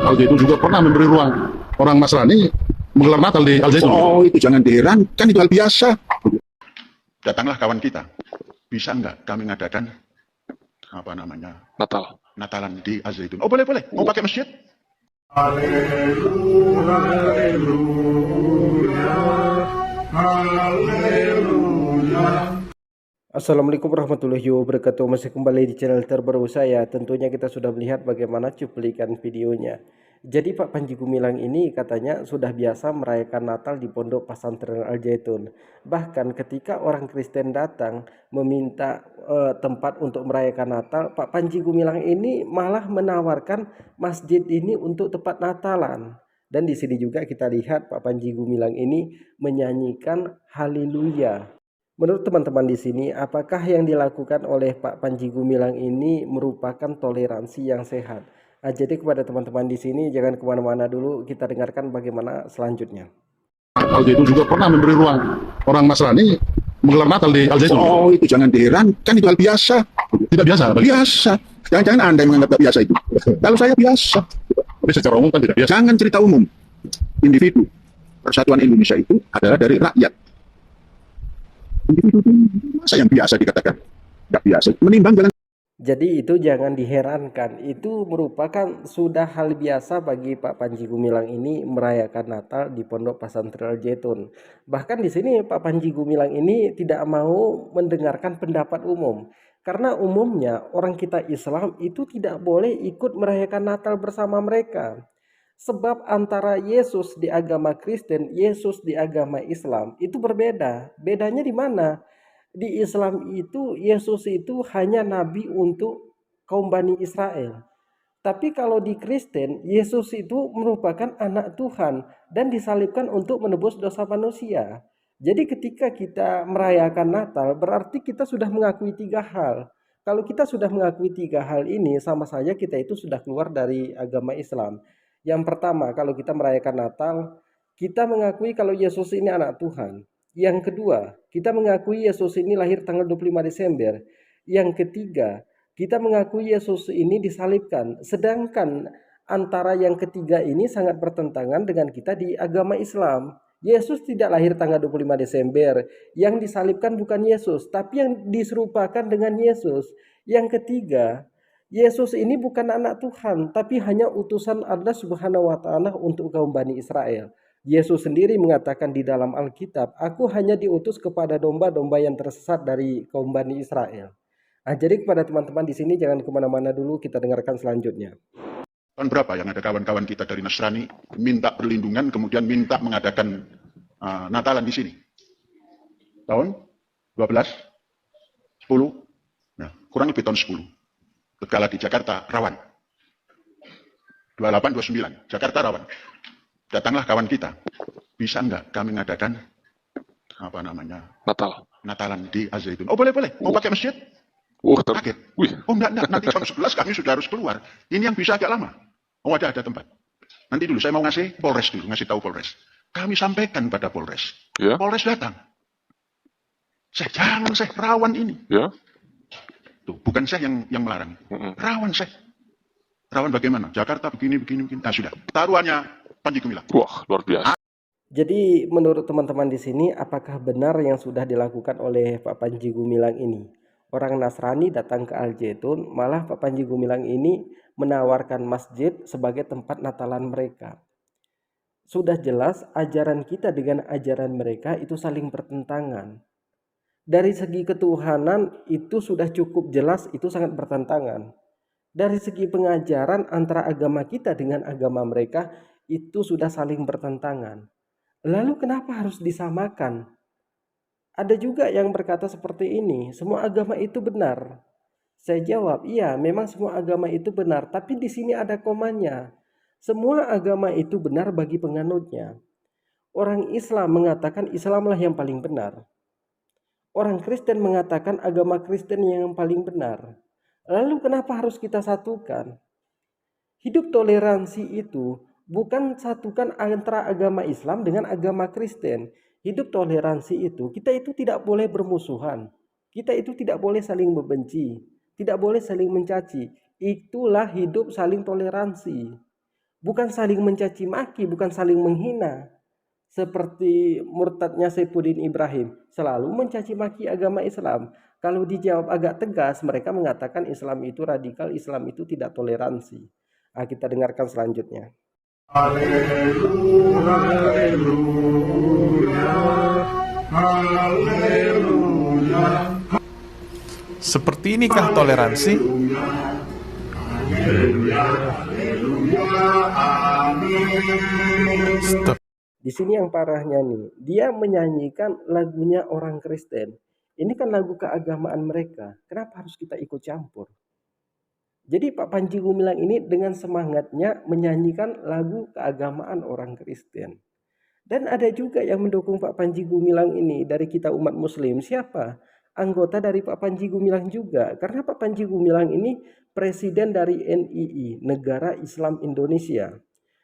Al Zaitun juga pernah memberi ruang orang Nasrani menggelar Natal di Al Zaitun. Oh, itu jangan diherankan, itu hal biasa. Datanglah kawan kita, bisa nggak kami ngadakan Natalan di Al Zaitun? Oh boleh, mau pakai masjid? Haleluya, haleluya, haleluya. Assalamualaikum warahmatullahi wabarakatuh. Masih kembali di channel terbaru saya. Tentunya kita sudah melihat bagaimana cuplikan videonya. Jadi Pak Panji Gumilang ini katanya sudah biasa merayakan Natal di Pondok Pesantren Al Zaitun. Bahkan ketika orang Kristen datang meminta tempat untuk merayakan Natal, Pak Panji Gumilang ini malah menawarkan masjid ini untuk tempat Natalan. Dan di sini juga kita lihat Pak Panji Gumilang ini menyanyikan haleluya. Menurut teman-teman di sini, apakah yang dilakukan oleh Pak Panji Gumilang ini merupakan toleransi yang sehat? Jadi kepada teman-teman di sini jangan kemana-mana dulu, kita dengarkan bagaimana selanjutnya. Al Zaitun juga pernah memberi ruang orang Nasrani menggelar Natal di Al Zaitun. Oh, itu jangan diherankan, itu hal biasa. Tidak biasa. Biasa. Jangan-jangan Anda yang menganggap tak biasa itu. Kalau saya biasa. Tapi secara umum kan tidak biasa. Jangan cerita umum. Individu. Persatuan Indonesia itu adalah dari rakyat. Individu itu masa yang biasa dikatakan? Tidak biasa. Menimbang jalan. Jadi itu jangan diherankan, itu merupakan sudah hal biasa bagi Pak Panji Gumilang ini merayakan Natal di Pondok Pesantren Al Zaitun. Bahkan di sini Pak Panji Gumilang ini tidak mau mendengarkan pendapat umum. Karena umumnya orang kita Islam itu tidak boleh ikut merayakan Natal bersama mereka. Sebab antara Yesus di agama Kristen, Yesus di agama Islam itu berbeda. Bedanya di mana? Di Islam itu Yesus itu hanya nabi untuk kaum Bani Israel. Tapi kalau di Kristen, Yesus itu merupakan anak Tuhan dan disalibkan untuk menebus dosa manusia. Jadi ketika kita merayakan Natal, berarti kita sudah mengakui tiga hal. Kalau kita sudah mengakui tiga hal ini, sama saja kita itu sudah keluar dari agama Islam. Yang pertama, kalau kita merayakan Natal, kita mengakui kalau Yesus ini anak Tuhan. Yang kedua, kita mengakui Yesus ini lahir tanggal 25 Desember. Yang ketiga, kita mengakui Yesus ini disalibkan. Sedangkan antara yang ketiga ini sangat bertentangan dengan kita di agama Islam. Yesus tidak lahir tanggal 25 Desember. Yang disalibkan bukan Yesus, tapi yang diserupakan dengan Yesus. Yang ketiga, Yesus ini bukan anak Tuhan, tapi hanya utusan Allah Subhanahu wa Ta'ala untuk kaum Bani Israel. Yesus sendiri mengatakan di dalam Alkitab, aku hanya diutus kepada domba-domba yang tersesat dari kaum Bani Israel. Jadi kepada teman-teman di sini jangan kemana-mana dulu, kita dengarkan selanjutnya. Tahun berapa yang ada kawan-kawan kita dari Nasrani minta perlindungan, kemudian minta mengadakan Natalan di sini? Tahun 12? 10? Nah, kurang lebih tahun 10. Tatkala di Jakarta rawan. 28-29, Jakarta rawan. Datanglah kawan kita, bisa nggak kami ngadakan Natalan di Al Zaitun? Oh boleh, mau pakai masjid? Kaget. Oh enggak, nanti jam 11 kami sudah harus keluar. Ini yang bisa agak lama. Oh ada tempat. Nanti dulu saya mau ngasih Polres dulu, ngasih tahu Polres. Kami sampaikan pada Polres. Ya. Polres datang. Jangan rawan ini. Ya. Tuh, bukan saya yang melarang. Rawan Rawan bagaimana? Jakarta begini. Nah sudah, taruhannya Panji Gumilang. Wah, luar biasa. Jadi menurut teman-teman di sini, apakah benar yang sudah dilakukan oleh Pak Panji Gumilang ini? Orang Nasrani datang ke Al Zaitun, malah Pak Panji Gumilang ini menawarkan masjid sebagai tempat Natalan mereka. Sudah jelas ajaran kita dengan ajaran mereka itu saling bertentangan. Dari segi ketuhanan itu sudah cukup jelas, itu sangat bertentangan. Dari segi pengajaran antara agama kita dengan agama mereka itu sudah saling bertentangan. Lalu kenapa harus disamakan? Ada juga yang berkata seperti ini, semua agama itu benar. Saya jawab, iya memang semua agama itu benar, tapi di sini ada komanya. Semua agama itu benar bagi penganutnya. Orang Islam mengatakan Islamlah yang paling benar. Orang Kristen mengatakan agama Kristen yang paling benar. Lalu kenapa harus kita satukan? Hidup toleransi itu bukan satukan antara agama Islam dengan agama Kristen. Hidup toleransi itu, kita itu tidak boleh bermusuhan. Kita itu tidak boleh saling membenci. Tidak boleh saling mencaci. Itulah hidup saling toleransi. bukan saling mencaci maki, bukan saling menghina. Seperti murtadnya Saifuddin Ibrahim, selalu mencaci maki agama Islam. Kalau dijawab agak tegas, mereka mengatakan Islam itu radikal, Islam itu tidak toleransi. Kita dengarkan selanjutnya. Haleluya, haleluya, haleluya. Seperti inikah toleransi? Haleluya, haleluya, amin. Stop. Di sini yang parahnya nih, dia menyanyikan lagunya orang Kristen. Ini kan lagu keagamaan mereka. Kenapa harus kita ikut campur? Jadi Pak Panji Gumilang ini dengan semangatnya menyanyikan lagu keagamaan orang Kristen. Dan ada juga yang mendukung Pak Panji Gumilang ini dari kita umat muslim. Siapa? Anggota dari Pak Panji Gumilang juga. Karena Pak Panji Gumilang ini presiden dari NII, Negara Islam Indonesia.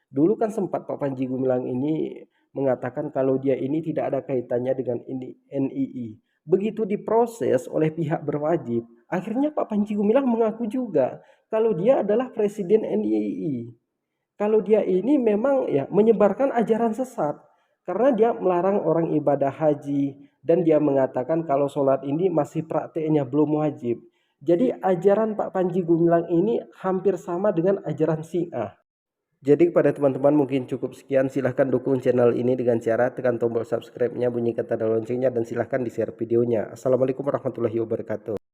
Dulu kan sempat Pak Panji Gumilang ini mengatakan kalau dia ini tidak ada kaitannya dengan NII. Begitu diproses oleh pihak berwajib, akhirnya Pak Panji Gumilang mengaku juga kalau dia adalah presiden NII. Kalau dia ini memang ya menyebarkan ajaran sesat karena dia melarang orang ibadah haji dan dia mengatakan kalau sholat ini masih prakteknya belum wajib. Jadi ajaran Pak Panji Gumilang ini hampir sama dengan ajaran Syiah. Jadi kepada teman-teman mungkin cukup sekian. Silahkan dukung channel ini dengan cara tekan tombol subscribe-nya, bunyikan tanda loncengnya, dan silahkan di share videonya. Assalamualaikum warahmatullahi wabarakatuh.